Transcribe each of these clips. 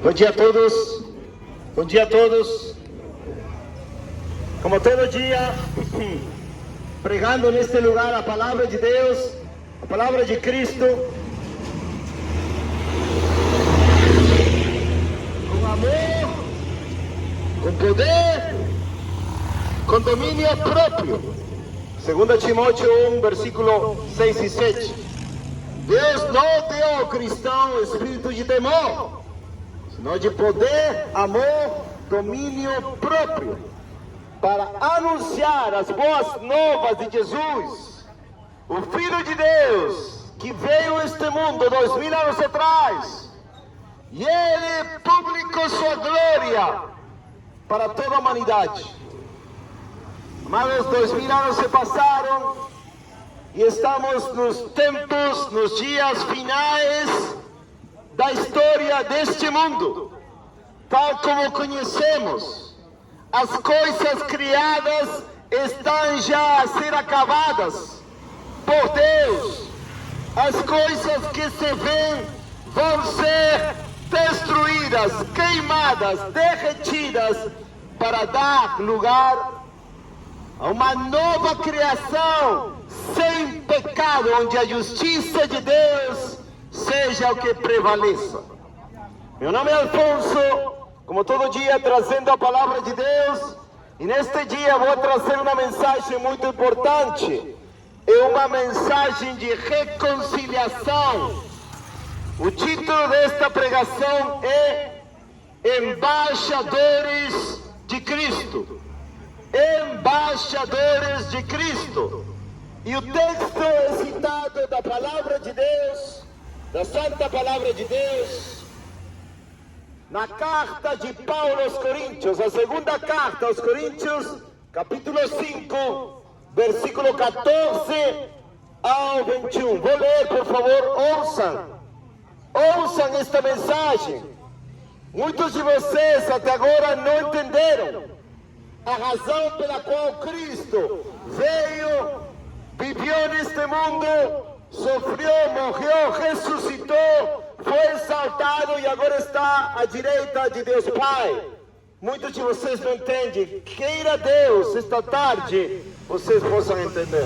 Bom dia a todos. Bom dia a todos. Como todo dia, pregando neste lugar a palavra de Deus, a palavra de Cristo, com amor, com poder, com domínio próprio. 2 Timóteo 1, versículo 6 e 7. Deus não deu ao cristão espírito de temor, senão de poder, amor, domínio próprio, para anunciar as boas novas de Jesus, o Filho de Deus, que veio a este mundo 2000 anos atrás, e Ele publicou sua glória para toda a humanidade. Amados, 2000 anos se passaram e estamos nos tempos, nos dias finais da história deste mundo, tal como conhecemos. As coisas criadas estão já a ser acabadas por Deus. As coisas que se veem vão ser destruídas, queimadas, derretidas, para dar lugar a uma nova criação sem pecado, onde a justiça de Deus seja o que prevaleça. Meu nome é Alfonso, como todo dia trazendo a palavra de Deus, e neste dia vou trazer uma mensagem muito importante. É uma mensagem de reconciliação. O título desta pregação é Embaixadores de Cristo. Embaixadores de Cristo. E o texto é citado da palavra de Deus, da santa palavra de Deus, na carta de Paulo aos Coríntios, a segunda carta aos Coríntios, capítulo 5, versículo 14 ao 21. Vou ler, por favor, ouçam esta mensagem. Muitos de vocês até agora não entenderam a razão pela qual Cristo veio, viveu neste mundo, sofreu, morreu, ressuscitou, foi exaltado e agora está à direita de Deus Pai. Muitos de vocês não entendem. Queira Deus, esta tarde, vocês possam entender.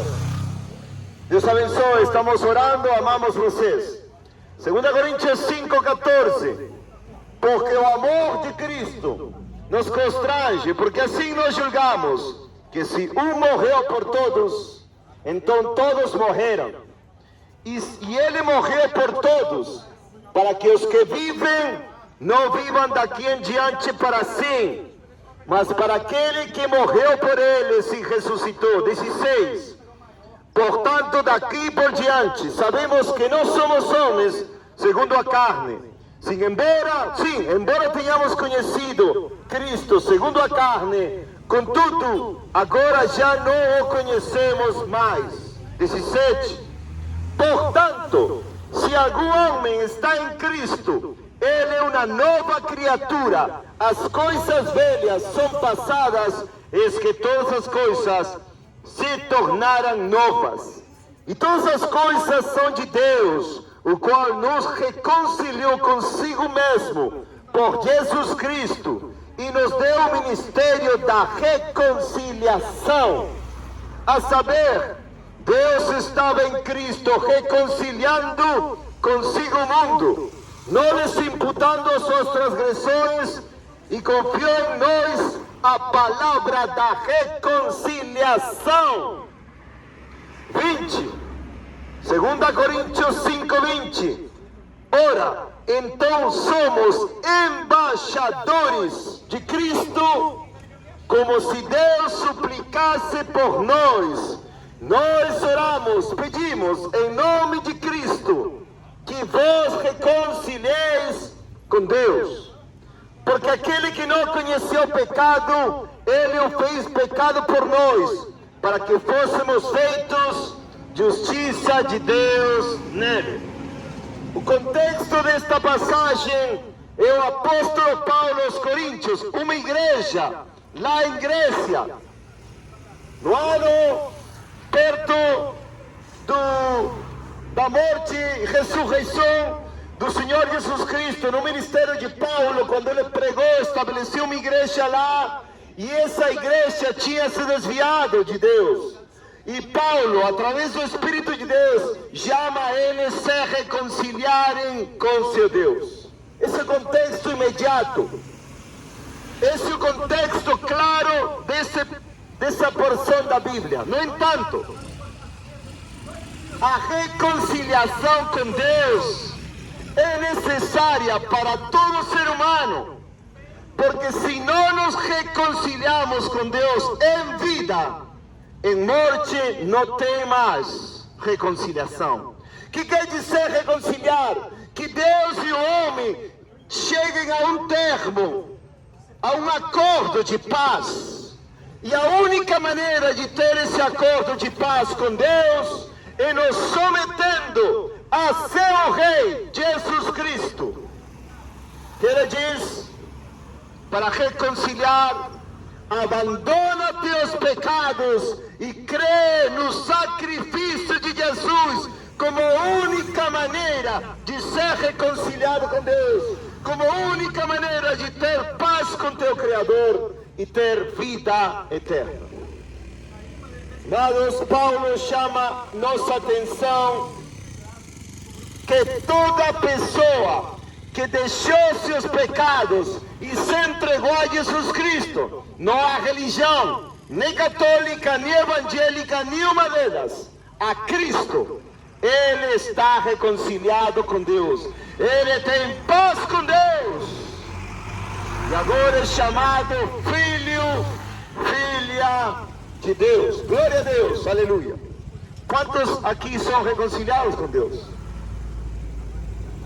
Deus abençoe, estamos orando, amamos vocês. 2 Coríntios 5,14. Porque o amor de Cristo nos constrange, porque assim nós julgamos que se um morreu por todos, então todos morreram. E Ele morreu por todos, para que os que vivem não vivam daqui em diante para si, mas para aquele que morreu por eles e ressuscitou. 16. Portanto, daqui por diante, sabemos que não somos homens segundo a carne. Embora tenhamos conhecido Cristo segundo a carne, contudo, agora já não o conhecemos mais. 17. Portanto, se algum homem está em Cristo, ele é uma nova criatura. As coisas velhas são passadas, eis que todas as coisas se tornaram novas. E todas as coisas são de Deus, o qual nos reconciliou consigo mesmo por Jesus Cristo e nos deu o ministério da reconciliação. A saber, Deus estava em Cristo reconciliando consigo o mundo, não lhes imputando as suas transgressões, e confiou em nós a palavra da reconciliação. 20. 2 Coríntios 5:20. Ora, então somos embaixadores de Cristo, como se Deus suplicasse por nós. Nós oramos, pedimos em nome de Cristo, que vos reconcilieis com Deus. Porque aquele que não conheceu o pecado, Ele o fez pecado por nós, para que fôssemos feitos justiça de Deus nele. O contexto desta passagem é o apóstolo Paulo aos Coríntios, uma igreja lá em Grécia, no ano perto da morte e ressurreição do Senhor Jesus Cristo no ministério de Paulo, quando ele pregou, estabeleceu uma igreja lá, e essa igreja tinha se desviado de Deus. E Paulo, através do Espírito de Deus, chama eles a se reconciliarem com seu Deus. Esse é o contexto imediato. Esse é o contexto claro dessa porção da Bíblia. No entanto, a reconciliação com Deus é necessária para todo ser humano, porque se não nos reconciliamos com Deus em vida, em morte não tem mais reconciliação. O que quer dizer reconciliar? Que Deus e o homem cheguem a um termo, a um acordo de paz. E a única maneira de ter esse acordo de paz com Deus é nos sometendo a seu Rei, Jesus Cristo. Que ele diz, para reconciliar, abandona teus pecados e crê no sacrifício de Jesus como única maneira de ser reconciliado com Deus, como única maneira de ter paz com teu Criador e ter vida eterna. Amados, Paulo chama nossa atenção que toda pessoa que deixou seus pecados e se entregou a Jesus Cristo, não há religião, nem católica, nem evangélica, nenhuma delas, a Cristo, ele está reconciliado com Deus, ele tem paz com Deus, e agora é chamado filho, filha de Deus. Glória a Deus, aleluia. Quantos aqui são reconciliados com Deus?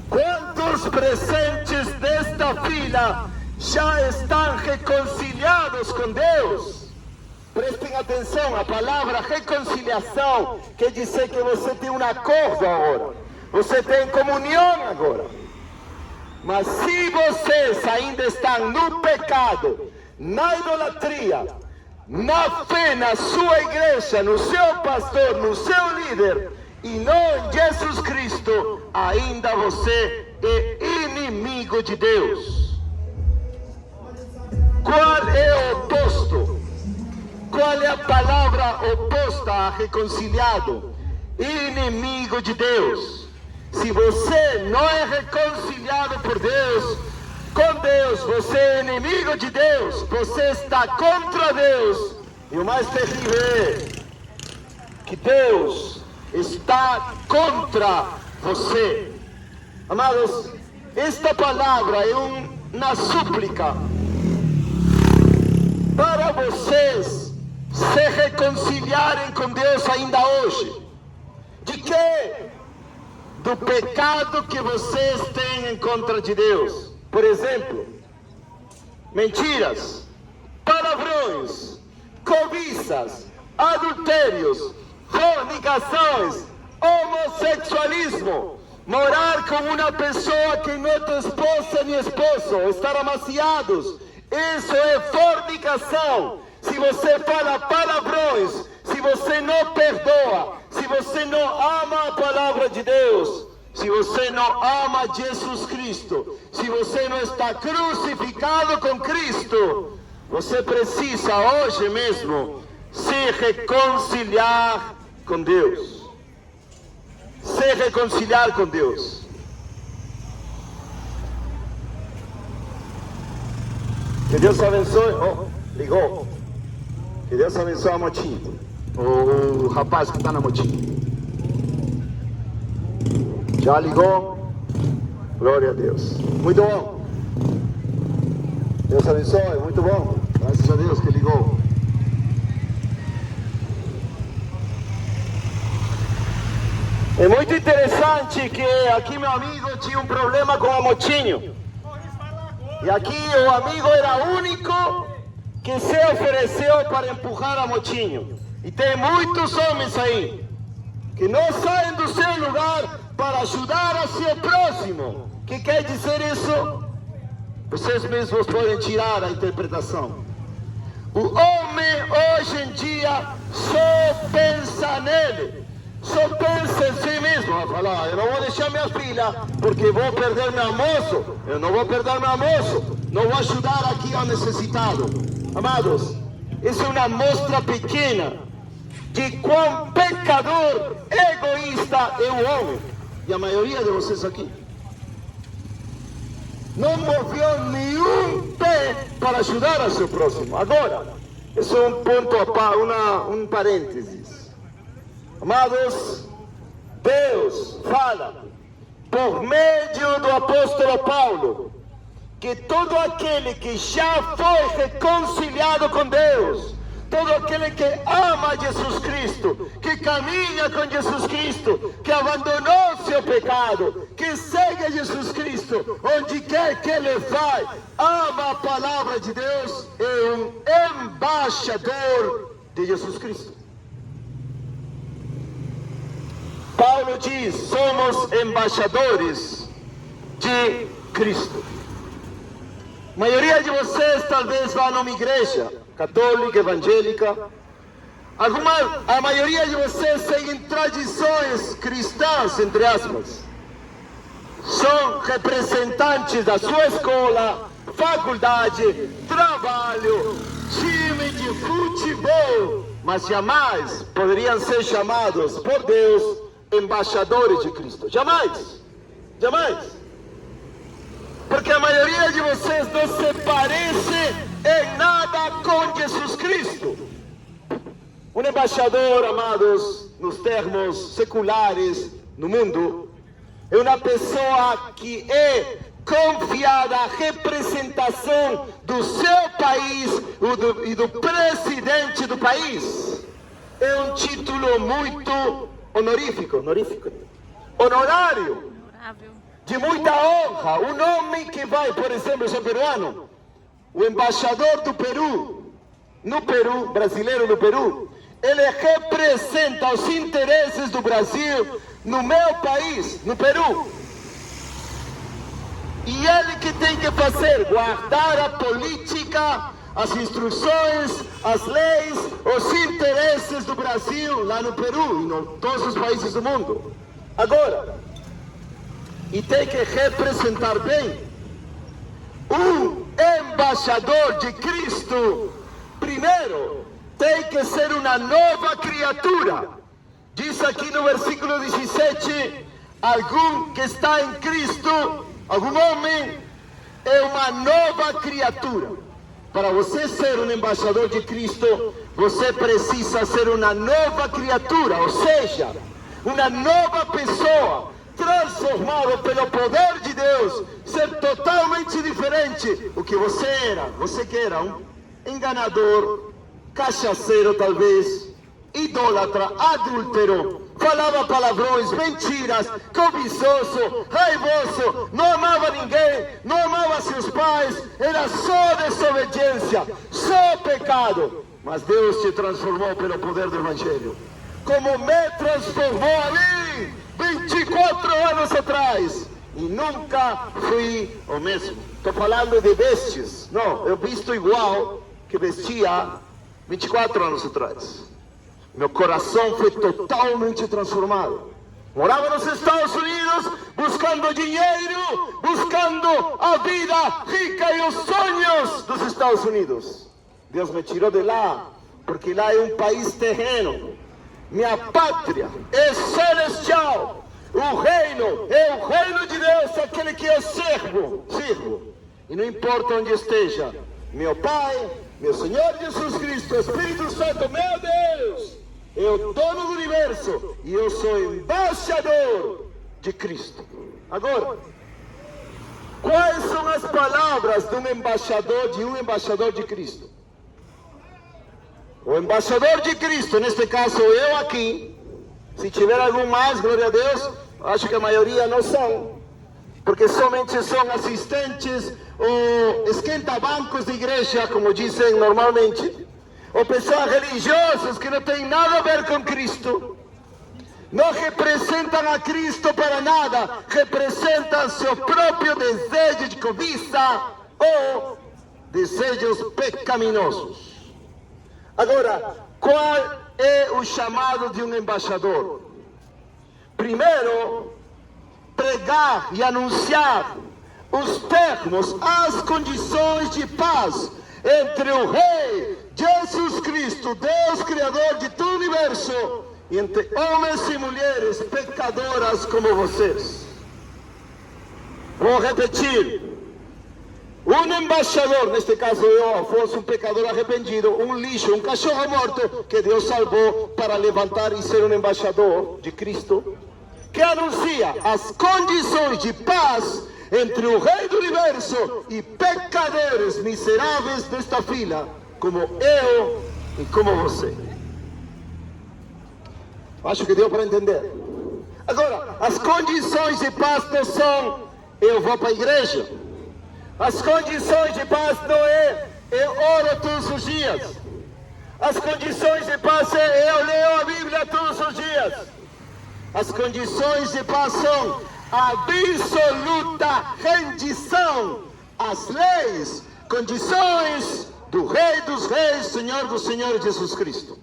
Quantos presentes desta fila já estão reconciliados com Deus? Prestem atenção, a palavra reconciliação quer dizer que você tem um acordo agora, você tem comunhão agora. Mas se vocês ainda estão no pecado, na idolatria, na fé na sua igreja, no seu pastor, no seu líder, e não em Jesus Cristo, ainda você é inimigo de Deus. Qual é o oposto? Qual é a palavra oposta a reconciliado? Inimigo de Deus. Se você não é reconciliado por Deus, com Deus, você é inimigo de Deus, você está contra Deus. E o mais terrível é que Deus está contra você. Amados, esta palavra é uma súplica para vocês se reconciliarem com Deus ainda hoje. De quê? Do pecado que vocês têm em contra de Deus. Por exemplo, mentiras, palavrões, cobiças, adultérios, fornicações, homossexualismo, morar com uma pessoa que não é tua esposa nem esposo, estar amaciados, isso é fornicação. Se você fala palavrões, se você não perdoa, se você não ama a palavra de Deus, se você não ama Jesus Cristo, se você não está crucificado com Cristo, você precisa hoje mesmo se reconciliar com Deus. Se reconciliar com Deus. Que Deus abençoe. Oh, ligou. Que Deus abençoe a motinha. O rapaz que está na motinha. Já ligou? Glória a Deus. Muito bom. Deus abençoe, muito bom. Graças a Deus que ligou. É muito interessante que aqui meu amigo tinha um problema com a motinho. E aqui o amigo era o único que se ofereceu para empurrar a motinho. E tem muitos homens aí que não saem do seu lugar para ajudar a seu próximo. O que quer dizer isso? Vocês mesmos podem tirar a interpretação. O homem hoje em dia só pensa nele. só pensa em si mesmo. Vai falar, eu não vou deixar minha filha porque vou perder meu almoço. Eu não vou perder meu almoço. Não vou ajudar aqui ao necessitado. Amados, isso é uma amostra pequena de quão pecador, egoísta é o homem. E a maioria de vocês aqui não moveu nenhum pé para ajudar a seu próximo. Agora, isso é um ponto, um parênteses. Amados, Deus fala por meio do apóstolo Paulo que todo aquele que já foi reconciliado com Deus, todo aquele que ama Jesus Cristo, que caminha com Jesus Cristo, que abandonou seu pecado, que segue Jesus Cristo, onde quer que ele vai, ama a palavra de Deus, é um embaixador de Jesus Cristo. Paulo diz, somos embaixadores de Cristo. A maioria de vocês talvez vá numa igreja católica, evangélica. A maioria de vocês seguem tradições cristãs, entre aspas. São representantes da sua escola, faculdade, trabalho, time de futebol, mas jamais poderiam ser chamados por Deus embaixadores de Cristo. Jamais. Jamais. Porque a maioria de vocês não se parece em nada com Jesus Cristo. Um embaixador, amados, nos termos seculares no mundo, é uma pessoa que é confiada à representação do seu país e do presidente do país. É um título muito honorífico, honorário, de muita honra. Um homem que vai, por exemplo, eu sou peruano, o embaixador do Peru, no Peru, brasileiro no Peru, ele representa os interesses do Brasil no meu país, no Peru. E ele que tem que fazer, guardar a política, as instruções, as leis, os interesses do Brasil lá no Peru e em todos os países do mundo. Agora, e tem que representar bem. Um embaixador de Cristo, primeiro, tem que ser uma nova criatura. Diz aqui no versículo 17, algum que está em Cristo, algum homem, é uma nova criatura. Para você ser um embaixador de Cristo, você precisa ser uma nova criatura, ou seja, uma nova pessoa, transformado pelo poder de Deus, ser totalmente diferente do que você era. Você que era um enganador, cachaceiro talvez, idólatra, adúltero, falava palavrões, mentiras, cobiçoso, raivoso, não amava ninguém, não amava seus pais, era só desobediência, só pecado. Mas Deus te transformou pelo poder do Evangelho. Como me transformou ali 24 anos atrás, e nunca fui o mesmo. Estou falando de vestes. Não, eu visto igual que vestia 24 anos atrás. Meu coração foi totalmente transformado. Morava nos Estados Unidos, buscando dinheiro, buscando a vida rica e os sonhos dos Estados Unidos. Deus me tirou de lá, porque lá é um país terreno. Minha pátria é celestial. O reino é o reino de Deus, aquele que eu sirvo. E não importa onde esteja, meu Pai, meu Senhor Jesus Cristo, Espírito Santo, meu Deus, é o dono do universo e eu sou embaixador de Cristo. Agora, quais são as palavras de um embaixador de Cristo? O embaixador de Cristo, neste caso eu aqui, se tiver algum mais, glória a Deus, acho que a maioria não são, porque somente são assistentes ou esquenta-bancos de igreja, como dizem normalmente, ou pessoas religiosas que não têm nada a ver com Cristo, não representam a Cristo para nada, representam seu próprio desejo de cobiça ou desejos pecaminosos. Agora, qual é o chamado de um embaixador? Primeiro, pregar e anunciar os termos, as condições de paz entre o Rei Jesus Cristo, Deus Criador de todo o universo, e entre homens e mulheres pecadoras como vocês. Vou repetir. Um embaixador, neste caso eu, fosse um pecador arrependido, um lixo, um cachorro morto, que Deus salvou para levantar e ser um embaixador de Cristo, que anuncia as condições de paz entre o Rei do Universo e pecadores miseráveis desta fila, como eu e como você. Acho que deu para entender. Agora, as condições de paz não são eu vou para a igreja. As condições de paz não é eu oro todos os dias. As condições de paz é eu leio a Bíblia todos os dias. As condições de paz são absoluta rendição às leis, condições do Rei dos Reis, Senhor dos Senhores, Jesus Cristo.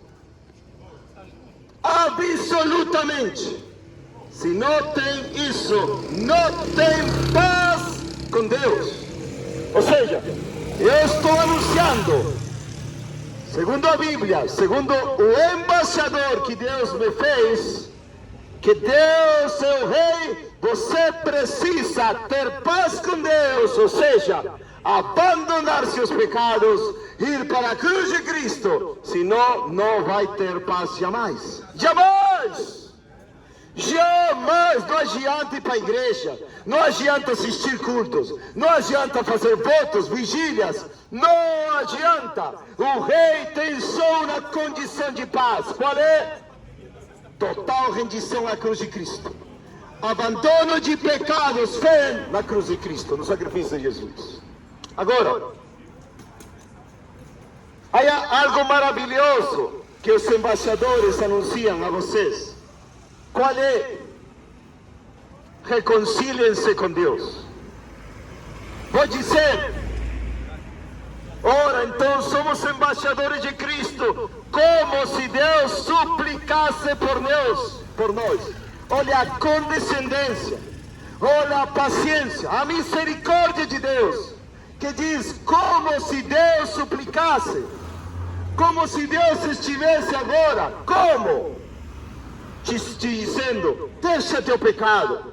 Absolutamente. Se não tem isso, não tem paz com Deus. Ou seja, eu estou anunciando, segundo a Bíblia, segundo o embaixador que Deus me fez, que Deus é o Rei, você precisa ter paz com Deus, ou seja, abandonar seus pecados, ir para a cruz de Cristo, senão não vai ter paz jamais. Jamais! Jamais! Não adianta ir para a igreja, não adianta assistir cultos, não adianta fazer votos, vigílias, não adianta. O Rei tem só uma condição de paz. Qual é? Total rendição à cruz de Cristo. Abandono de pecados, fé na cruz de Cristo, no sacrifício de Jesus. Agora, há algo maravilhoso que os embaixadores anunciam a vocês. Qual é? Reconciliem-se com Deus. Vou dizer, ora, então somos embaixadores de Cristo, como se Deus suplicasse por nós. Olha a condescendência, olha a paciência, a misericórdia de Deus, que diz como se Deus suplicasse, como se Deus estivesse agora, como? Te dizendo, deixa teu pecado.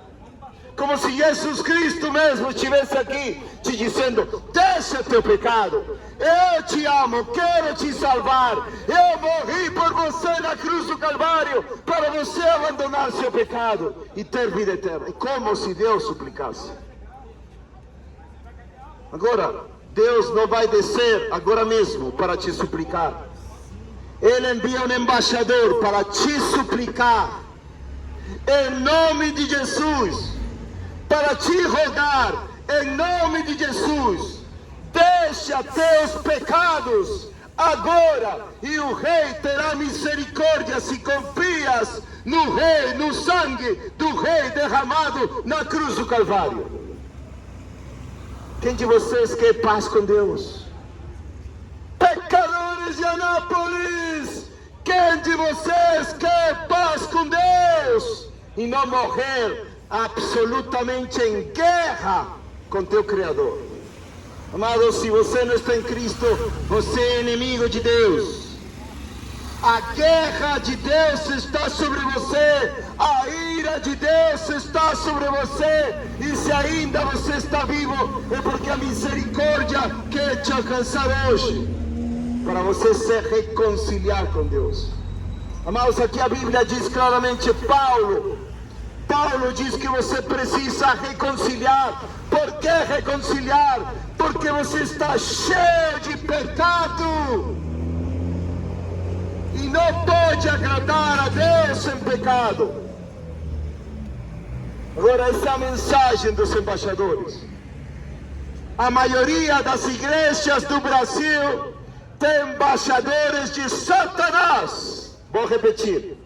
Como se Jesus Cristo mesmo estivesse aqui, te dizendo, deixa teu pecado. Eu te amo, quero te salvar. Eu morri por você na cruz do Calvário, para você abandonar seu pecado e ter vida eterna. É como se Deus suplicasse. Agora, Deus não vai descer agora mesmo para te suplicar. Ele envia um embaixador para te suplicar, em nome de Jesus, para te rogar, em nome de Jesus, deixa teus pecados agora, e o Rei terá misericórdia se confias no Rei, no sangue do Rei derramado na cruz do Calvário. Quem de vocês quer paz com Deus? Pecadores de Anápolis, quem de vocês quer paz com Deus e não morrer absolutamente em guerra com teu Criador? Amado, se você não está em Cristo, você é inimigo de Deus. A guerra de Deus está sobre você, a ira de Deus está sobre você, e se ainda você está vivo, é porque a misericórdia quer te alcançar hoje, para você se reconciliar com Deus. Amados, aqui a Bíblia diz claramente, Paulo diz que você precisa reconciliar. Por que reconciliar? Porque você está cheio de pecado e não pode agradar a Deus em pecado. Agora, essa é a mensagem dos embaixadores. A maioria das igrejas do Brasil tem embaixadores de Satanás. Vou repetir.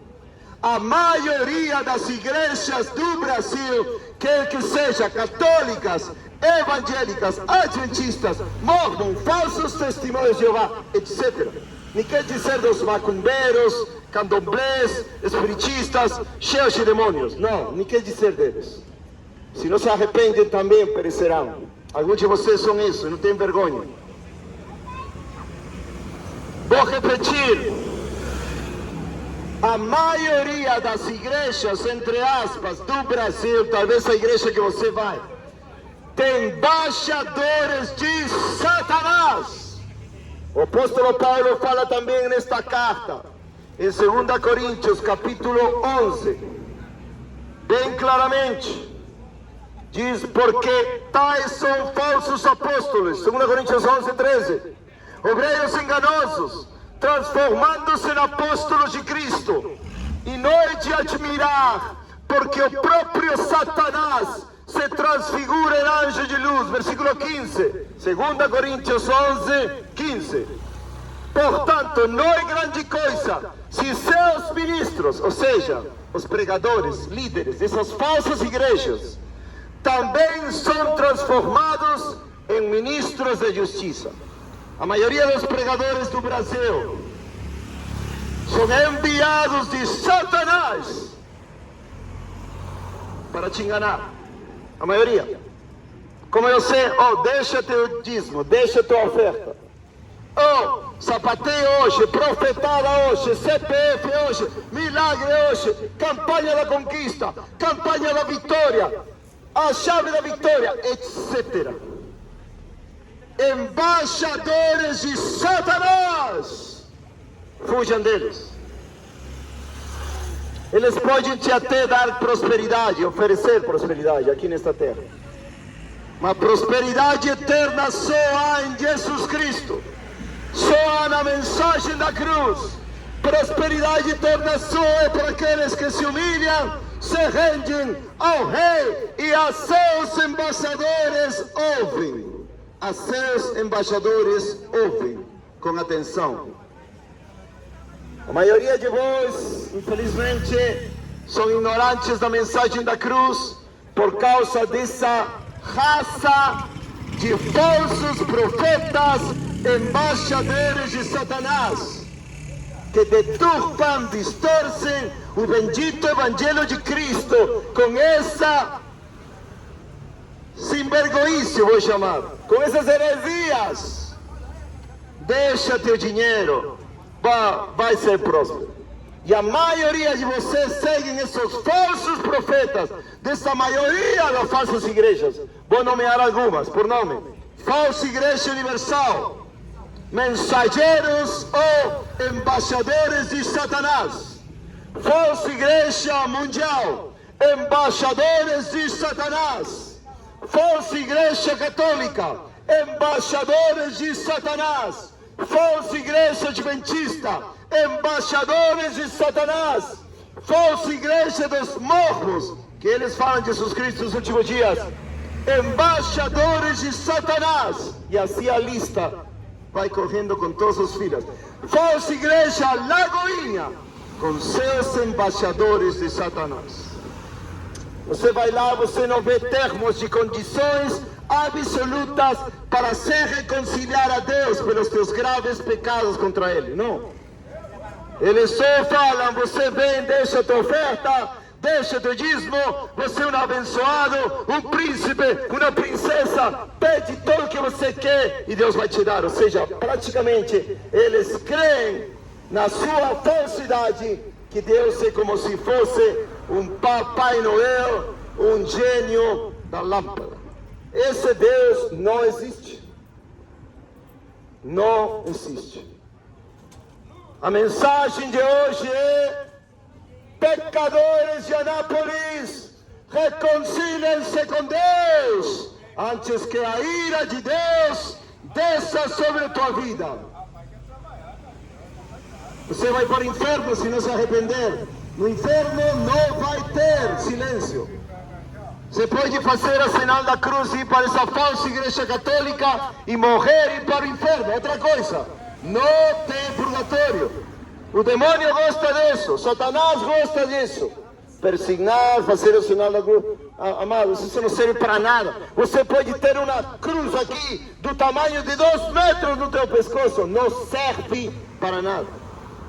A maioria das igrejas do Brasil, quer que seja católicas, evangélicas, adventistas, mormon, falsos testemunhos de Jeová, etc., nem quer dizer dos macumbeiros, candomblés, espiritistas, cheios de demônios. Não, nem quer dizer deles. Se não se arrependem, também perecerão. Alguns de vocês são isso, não têm vergonha. Vou repetir. A maioria das igrejas, entre aspas, do Brasil, talvez a igreja que você vai, tem embaixadores de Satanás. O apóstolo Paulo fala também nesta carta, em 2 Coríntios, capítulo 11, bem claramente. Diz, porque tais são falsos apóstolos, 2 Coríntios 11, 13. Obreiros enganosos, transformando-se em apóstolos de Cristo. E não é de admirar, porque o próprio Satanás se transfigura em anjo de luz. Versículo 15, 2 Coríntios 11, 15. Portanto, não é grande coisa se seus ministros, ou seja, os pregadores, líderes dessas falsas igrejas, também são transformados em ministros de justiça. A maioria dos pregadores do Brasil são enviados de Satanás para te enganar. A maioria. Como eu sei, deixa teu dízimo, deixa tua oferta. Sapateio hoje, profetada hoje, CPF hoje, milagre hoje, campanha da conquista, campanha da vitória, a chave da vitória, etc. Embaixadores de Satanás, fujam deles. Eles podem te até dar prosperidade, oferecer prosperidade aqui nesta terra, mas prosperidade eterna só há em Jesus Cristo, só há na mensagem da cruz. Prosperidade eterna só é para aqueles que se humilham, se rendem ao Rei, e a seus embaixadores ouvem. A seus embaixadores ouvem com atenção. A maioria de vós, infelizmente, são ignorantes da mensagem da cruz por causa dessa raça de falsos profetas, embaixadores de Satanás, que deturpam, distorcem o bendito Evangelho de Cristo com essa sinvergonhice, vou chamar, com essas heresias. Deixa teu dinheiro, vai ser próspero. E a maioria de vocês seguem esses falsos profetas, dessa maioria das falsas igrejas. Vou nomear algumas por nome: Falsa Igreja Universal, mensageiros ou embaixadores de Satanás. Falsa Igreja Mundial, embaixadores de Satanás. Falsa Igreja Católica, embaixadores de Satanás. Falsa Igreja Adventista, embaixadores de Satanás. Falsa Igreja dos Morros, que eles falam de Jesus Cristo nos últimos dias, embaixadores de Satanás. E assim a lista vai correndo com todos os filhos. Falsa Igreja Lagoinha, com seus embaixadores de Satanás. Você vai lá, você não vê termos de condições absolutas para se reconciliar a Deus pelos teus graves pecados contra Ele, não. Eles só falam, você vem, deixa tua oferta, deixa teu dízimo, você é um abençoado, um príncipe, uma princesa, pede tudo o que você quer e Deus vai te dar. Ou seja, praticamente, eles creem na sua falsidade, que Deus é como se fosse um Papai Noel, um gênio da lâmpada. Esse Deus não existe. Não existe. A mensagem de hoje é: pecadores de Anápolis, reconciliem-se com Deus, antes que a ira de Deus desça sobre a tua vida. Você vai para o inferno se não se arrepender. No inferno não vai ter silêncio. Você pode fazer a sinal da cruz e ir para essa falsa igreja católica e morrer e ir para o inferno. Outra coisa, não tem purgatório. O demônio gosta disso, Satanás gosta disso. persignar, fazer o sinal da cruz. Amados, isso não serve para nada. Você pode ter uma cruz aqui do tamanho de 2 metros no teu pescoço, não serve para nada,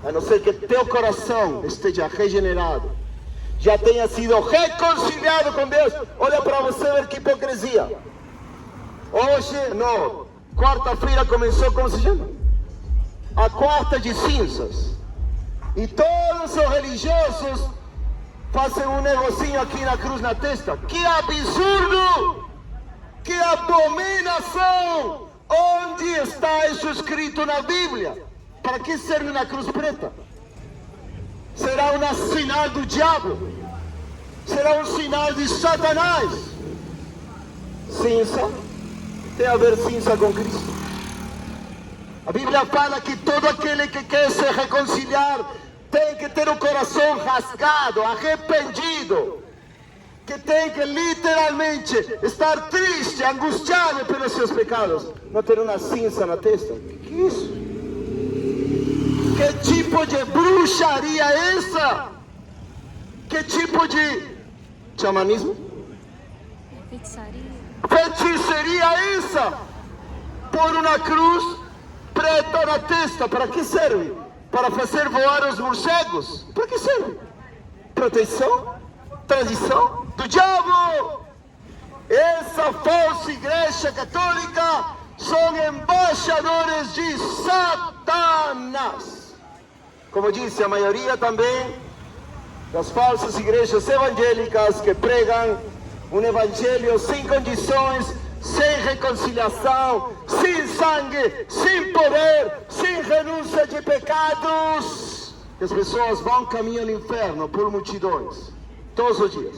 a não ser que teu coração esteja regenerado, já tenha sido reconciliado com Deus. Olha para você ver que hipocrisia. Hoje, não, quarta-feira começou, como se chama? A quarta de cinzas. E todos os religiosos fazem um negocinho aqui na cruz na testa. Que absurdo! Que abominação! Onde está isso escrito na Bíblia? Para que serve uma cruz preta? Será um sinal do diabo? Será um sinal de Satanás? Cinza tem a ver cinza com Cristo. A Bíblia fala que todo aquele que quer se reconciliar tem que ter o coração rasgado, arrependido, que tem que literalmente estar triste, angustiado pelos seus pecados, não ter uma cinza na testa. Que é isso? Que tipo de bruxaria é essa? Que tipo de xamanismo? Feitiçaria é essa? Por uma cruz preta na testa, para que serve? Para fazer voar os morcegos? Para que serve? Proteção? Tradição do diabo! Essa falsa igreja católica são embaixadores de Satanás. Como disse, a maioria também das falsas igrejas evangélicas que pregam um evangelho sem condições, sem reconciliação, sem sangue, sem poder, sem renúncia de pecados. As pessoas vão caminhar no inferno por multidões, todos os dias.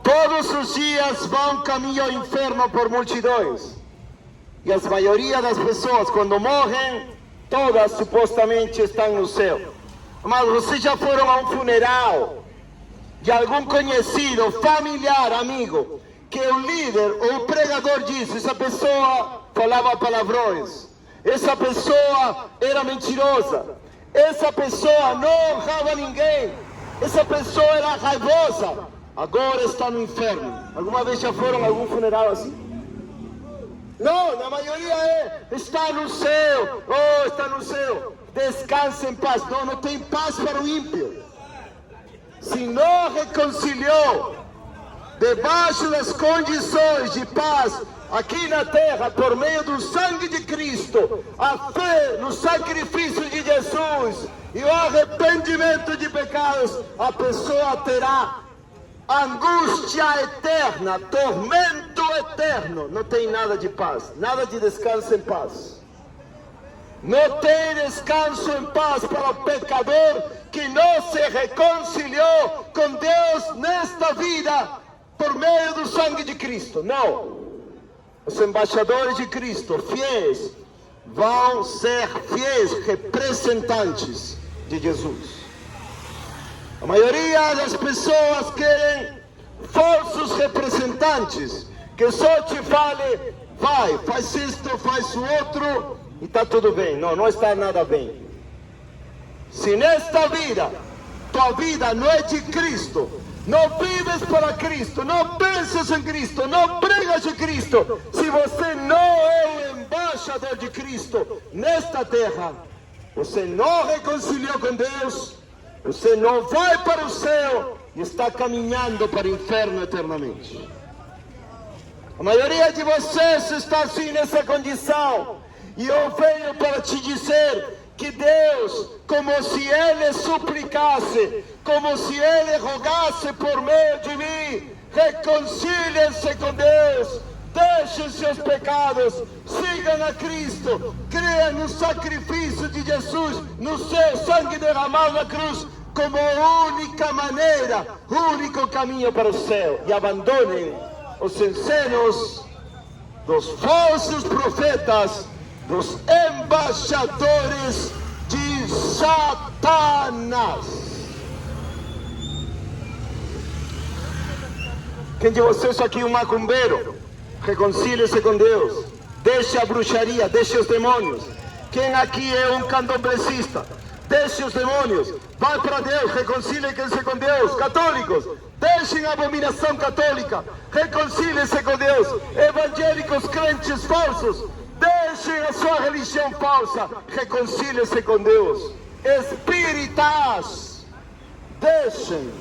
Todos os dias vão caminhar ao inferno por multidões. E a maioria das pessoas, quando morrem, todas supostamente estão no céu. Mas vocês já foram a um funeral de algum conhecido, familiar, amigo, que o líder ou o pregador disse, essa pessoa falava palavrões, essa pessoa era mentirosa, essa pessoa não honrava ninguém, essa pessoa era raivosa, agora está no inferno. Alguma vez já foram a algum funeral assim? Não, na maioria está no céu, está no céu, descansa em paz. Não, não tem paz para o ímpio. Se não reconciliou debaixo das condições de paz aqui na terra, por meio do sangue de Cristo, a fé no sacrifício de Jesus e o arrependimento de pecados, a pessoa terá angústia eterna, tormento eterno. Não tem nada de paz, nada de descanso em paz. Não tem descanso em paz para o pecador que não se reconciliou com Deus nesta vida por meio do sangue de Cristo. Não. Os embaixadores de Cristo, fiéis, vão ser fiéis representantes de Jesus. A maioria das pessoas querem falsos representantes que só te fale, vai, faz isto, faz o outro e está tudo bem. Não, não está nada bem. Se nesta vida, tua vida não é de Cristo, não vives para Cristo, não pensas em Cristo, não pregas de Cristo, se você não é o embaixador de Cristo nesta terra, você não reconciliou com Deus, você não vai para o céu e está caminhando para o inferno eternamente. A maioria de vocês está assim nessa condição, e eu venho para te dizer que Deus, como se Ele suplicasse, como se Ele rogasse por meio de mim, reconciliem-se com Deus, deixem seus pecados, sigam a Cristo, creiam no sacrifício de Jesus, no seu sangue derramado na cruz, como única maneira, único caminho para o céu, e abandonem os ensinos dos falsos profetas, dos embaixadores de Satanás. Quem de vocês aqui é um macumbeiro? Reconcilie-se com Deus. Deixe a bruxaria, deixe os demônios. Quem aqui é um candomblecista? Deixe os demônios. Vai para Deus, reconciliem-se com Deus. Católicos, deixem a abominação católica, reconciliem-se com Deus. Evangélicos, crentes falsos, deixem a sua religião falsa, reconciliem-se com Deus. Espíritas, deixem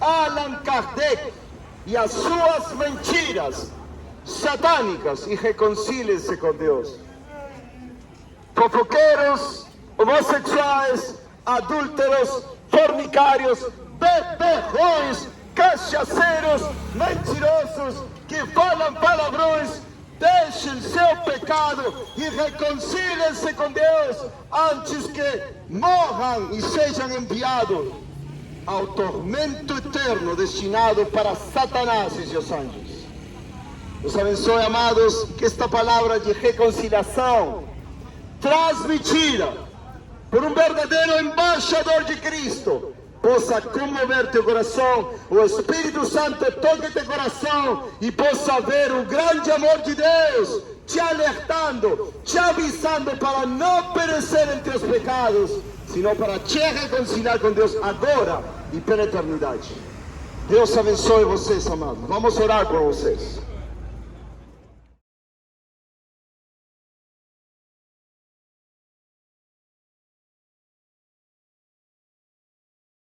Allan Kardec e as suas mentiras satânicas e reconciliem-se com Deus. Fofoqueiros, homossexuais, adúlteros, fornicários, beberrões, cachaceiros, mentirosos, que falam palavrões, deixem seu pecado e reconciliem-se com Deus antes que morram e sejam enviados ao tormento eterno destinado para Satanás e seus anjos. Os abençoe, amados, que esta palavra de reconciliação transmitida por um verdadeiro embaixador de Cristo possa comover teu coração, o Espírito Santo toque teu coração e possa ver o grande amor de Deus te alertando, te avisando para não perecer em teus pecados, sino para te reconciliar com Deus agora e pela eternidade. Deus abençoe vocês, amados. Vamos orar por vocês.